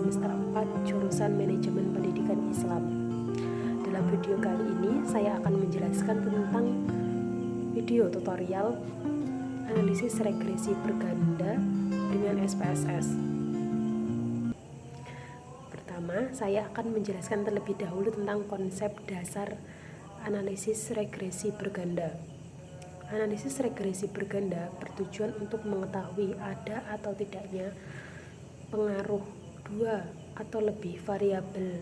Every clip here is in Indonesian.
semester 4 jurusan Manajemen Pendidikan Islam. Dalam video kali ini saya akan menjelaskan tentang video tutorial analisis regresi berganda dengan SPSS. Pertama, saya akan menjelaskan terlebih dahulu tentang konsep dasar analisis regresi berganda. Analisis regresi berganda bertujuan untuk mengetahui ada atau tidaknya pengaruh dua atau lebih variabel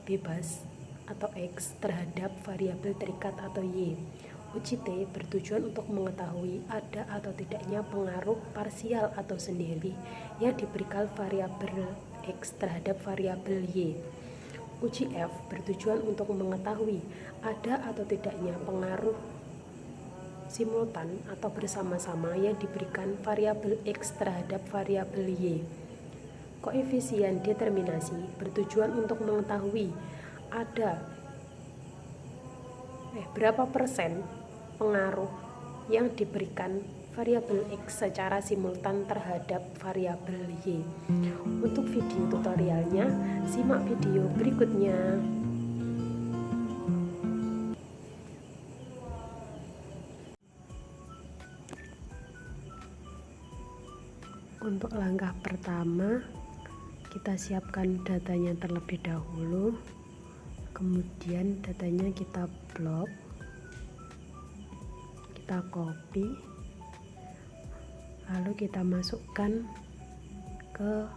bebas atau X terhadap variabel terikat atau Y. Uji T bertujuan untuk mengetahui ada atau tidaknya pengaruh parsial atau sendiri yang diberikan variabel X terhadap variabel Y. Uji F bertujuan untuk mengetahui ada atau tidaknya pengaruh simultan atau bersama-sama yang diberikan variabel X terhadap variabel Y. Koefisien determinasi bertujuan untuk mengetahui ada berapa persen pengaruh yang diberikan variabel X secara simultan terhadap variabel Y. Untuk video tutorialnya, simak video berikutnya. Untuk langkah pertama, kita siapkan datanya terlebih dahulu, kemudian datanya kita blok, kita copy, lalu kita masukkan ke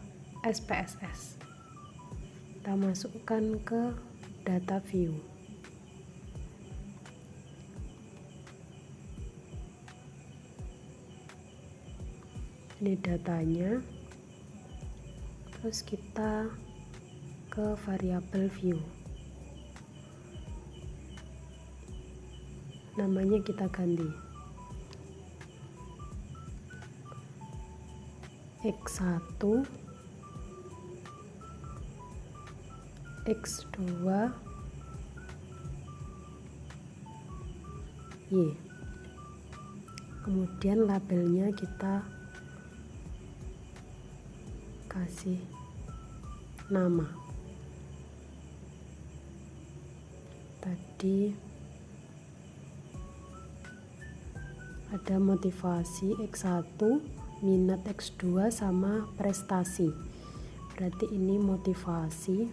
SPSS, kita masukkan ke data view. Ini datanya, terus kita ke variabel view, namanya kita ganti X1, X2, Y. Kemudian labelnya kita kasih nama. Tadi ada motivasi X1, minat X2 sama prestasi. Berarti ini motivasi,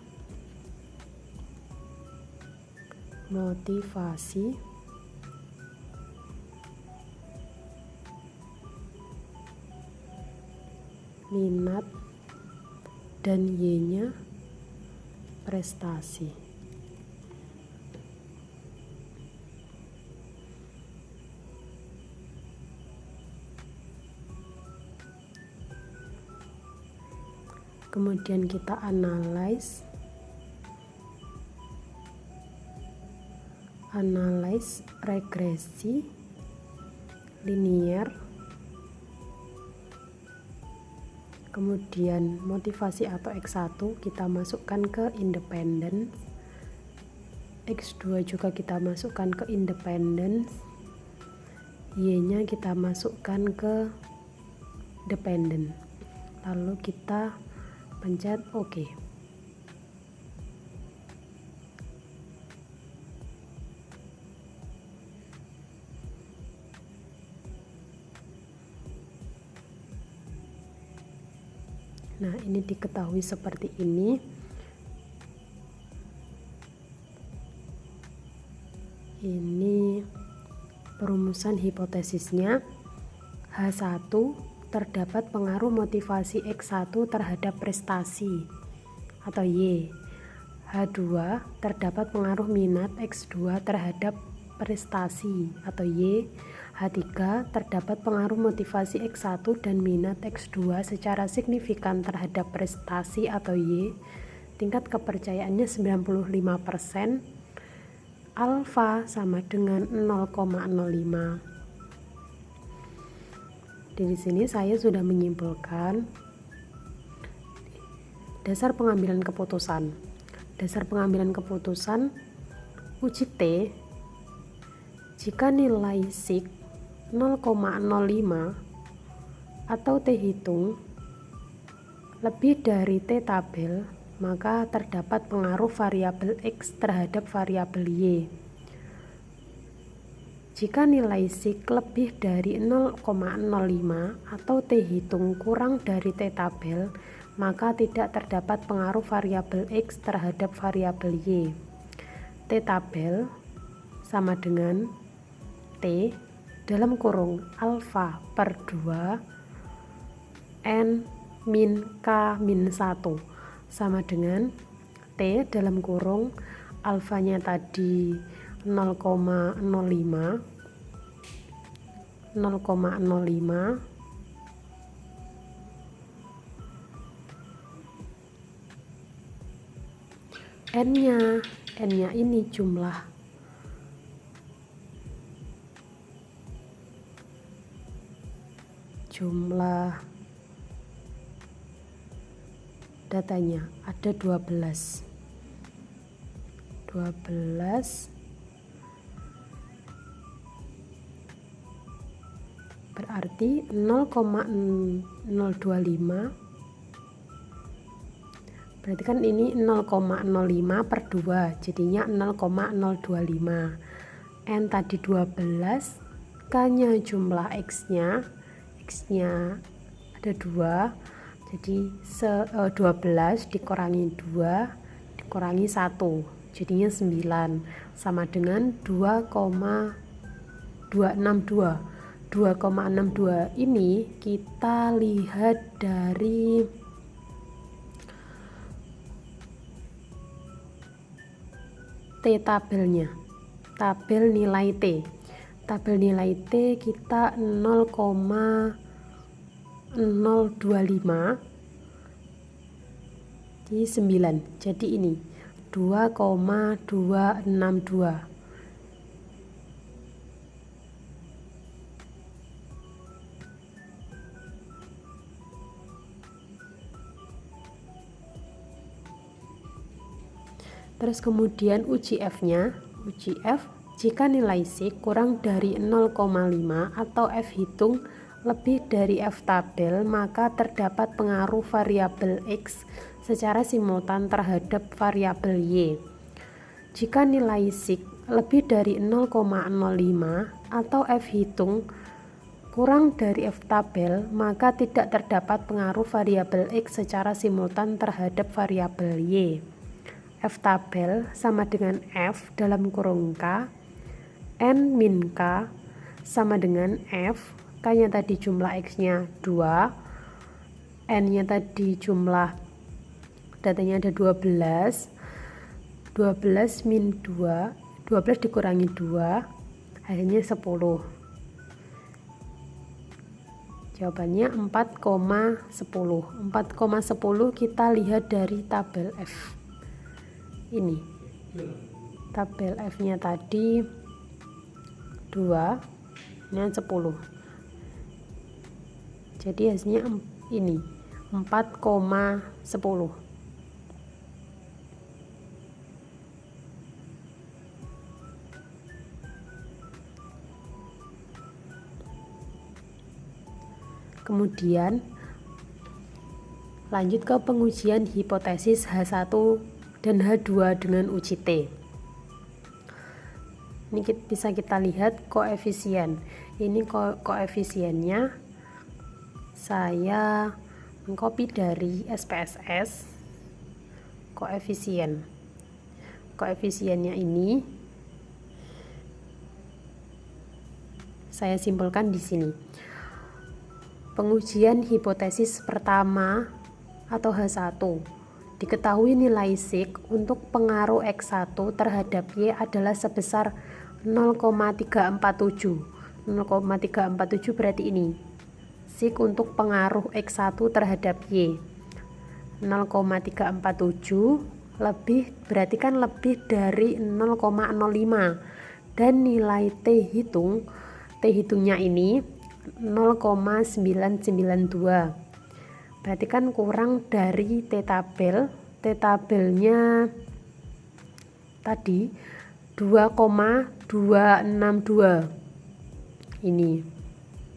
minat, dan Y-nya prestasi. Kemudian kita analyze regresi linear. Kemudian motivasi atau X1 kita masukkan ke independence, X2 juga kita masukkan ke independence, Y-nya kita masukkan ke dependent. Lalu kita pencet OK. Nah, ini diketahui seperti ini. Ini perumusan hipotesisnya. H1 terdapat pengaruh motivasi X1 terhadap prestasi atau Y. H2 terdapat pengaruh minat X2 terhadap prestasi atau Y. H3 terdapat pengaruh motivasi X1 dan minat X2 secara signifikan terhadap prestasi atau Y. Tingkat kepercayaannya 95%. Alfa sama dengan 0,05. Di sini saya sudah menyimpulkan dasar pengambilan keputusan. Dasar pengambilan keputusan uji T, jika nilai sig 0,05 atau T hitung lebih dari T tabel, maka terdapat pengaruh variabel X terhadap variabel Y. Jika nilai sig lebih dari 0,05 atau T hitung kurang dari T tabel, maka tidak terdapat pengaruh variabel X terhadap variabel Y. T tabel sama dengan T dalam kurung alfa per 2 N min K min 1 sama dengan T dalam kurung alfanya tadi 0,05 N-nya ini jumlah datanya ada 12 berarti 0,025 berarti kan ini 0,05 per 2 jadinya 0,025. N tadi 12, K nya jumlah X nya ada 2, jadi 12 dikurangi 2 dikurangi 1 jadinya 9 sama dengan 2,262 ini kita lihat dari T tabelnya, tabel nilai T kita 0,025 di 9 jadi ini 2,262. Terus kemudian uji F-nya, jika nilai sig kurang dari 0,5 atau F hitung lebih dari F tabel, maka terdapat pengaruh variabel X secara simultan terhadap variabel Y. Jika nilai sig lebih dari 0,05 atau F hitung kurang dari F tabel, maka tidak terdapat pengaruh variabel X secara simultan terhadap variabel Y. F tabel sama dengan F dalam kurung K, N min K sama dengan F, K nya tadi jumlah X nya 2, N nya tadi jumlah datanya ada 12 min 2, 12 dikurangi 2 hasilnya 10. Jawabannya 4,10 kita lihat dari tabel F. Ini tabel F nya tadi 2 ini 10 jadi hasilnya ini 4,10. Kemudian lanjut ke pengujian hipotesis H1 dan H2 dengan uji T. Ini bisa kita lihat koefisien. Ini koefisiennya saya mengcopy dari SPSS. Koefisiennya ini saya simpulkan di sini. Pengujian hipotesis pertama atau H1. Diketahui nilai sig untuk pengaruh X1 terhadap Y adalah sebesar 0,347. 0,347 berarti ini. Sig untuk pengaruh X1 terhadap Y. 0,347 lebih berarti kan lebih dari 0,05 dan nilai T hitungnya ini 0,992. Berarti kan kurang dari T tabelnya tadi 2,262. Ini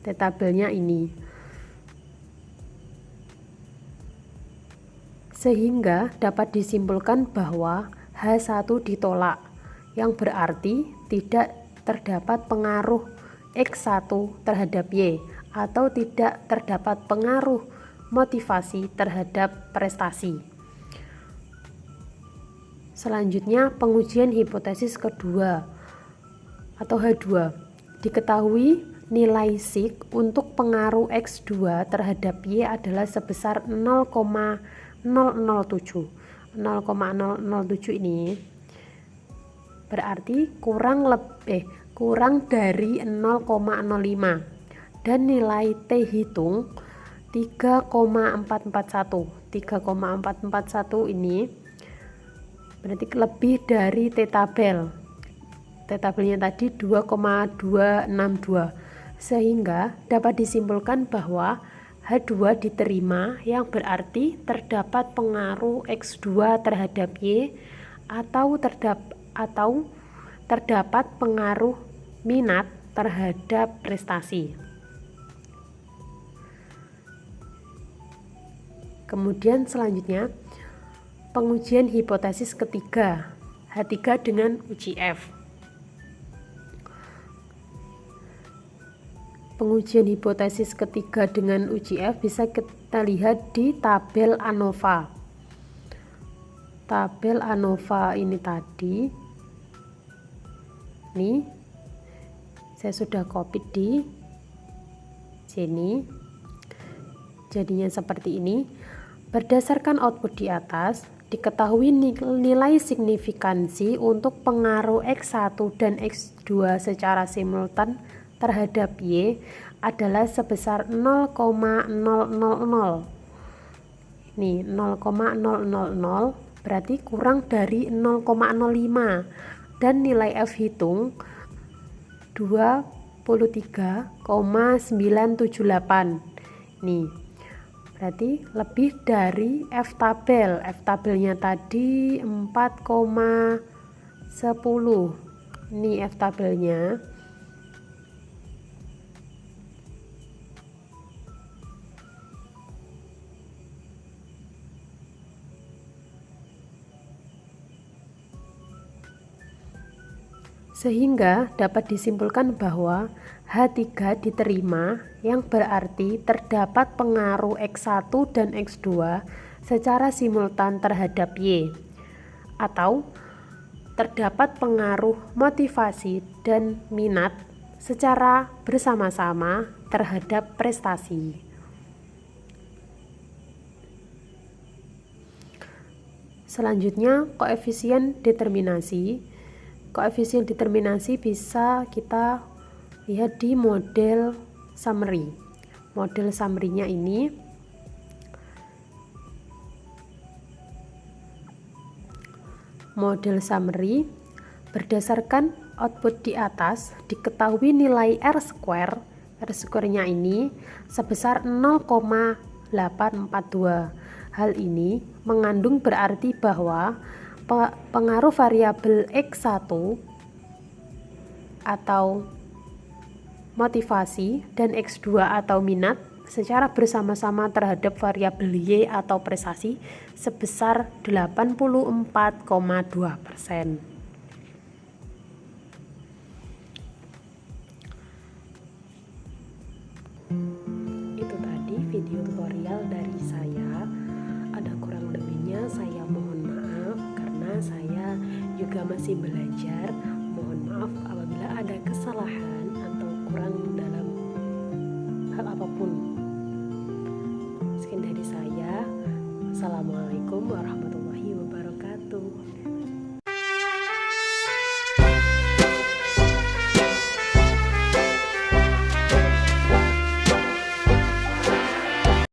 T tabelnya ini. Sehingga dapat disimpulkan bahwa H1 ditolak, yang berarti tidak terdapat pengaruh X1 terhadap Y atau tidak terdapat pengaruh motivasi terhadap prestasi. Selanjutnya, pengujian hipotesis kedua atau H2. Diketahui nilai sig untuk pengaruh X2 terhadap Y adalah sebesar 0,007. 0,007 ini berarti kurang dari 0,05 dan nilai T hitung 3,441. 3,441 ini berarti lebih dari T tabel. T tabelnya tadi 2,262. Sehingga dapat disimpulkan bahwa H2 diterima, yang berarti terdapat pengaruh X2 terhadap Y atau terdapat pengaruh minat terhadap prestasi. Kemudian selanjutnya, pengujian hipotesis ketiga, H3 dengan uji F. Pengujian hipotesis ketiga dengan uji F bisa kita lihat di tabel ANOVA. Tabel ANOVA ini tadi, ini saya sudah copy di sini. Jadinya seperti ini. Berdasarkan output di atas, diketahui nilai signifikansi untuk pengaruh X1 dan X2 secara simultan terhadap Y adalah sebesar 0,000. Nih, 0,000 berarti kurang dari 0,05 dan nilai F hitung 23,978. Nih, berarti lebih dari F tabel. F tabelnya tadi 4,10. Ini F tabelnya. Sehingga dapat disimpulkan bahwa H3 diterima, yang berarti terdapat pengaruh X1 dan X2 secara simultan terhadap Y, atau terdapat pengaruh motivasi dan minat secara bersama-sama terhadap prestasi. Selanjutnya, koefisien determinasi. Koefisien determinasi bisa kita lihat di model summary. Model summary-nya ini berdasarkan output di atas, diketahui nilai R square-nya ini sebesar 0,842. Hal ini mengandung berarti bahwa pengaruh variabel X1 atau motivasi dan X2 atau minat secara bersama-sama terhadap variabel Y atau prestasi sebesar 84,2%. Itu tadi video tutorial dari saya. Ada kurang lebihnya saya mohon maaf karena saya juga masih belajar. Mohon maaf apabila ada kesalahan atau kurang dalam hal apapun. Sekian dari saya. Assalamualaikum warahmatullahi wabarakatuh.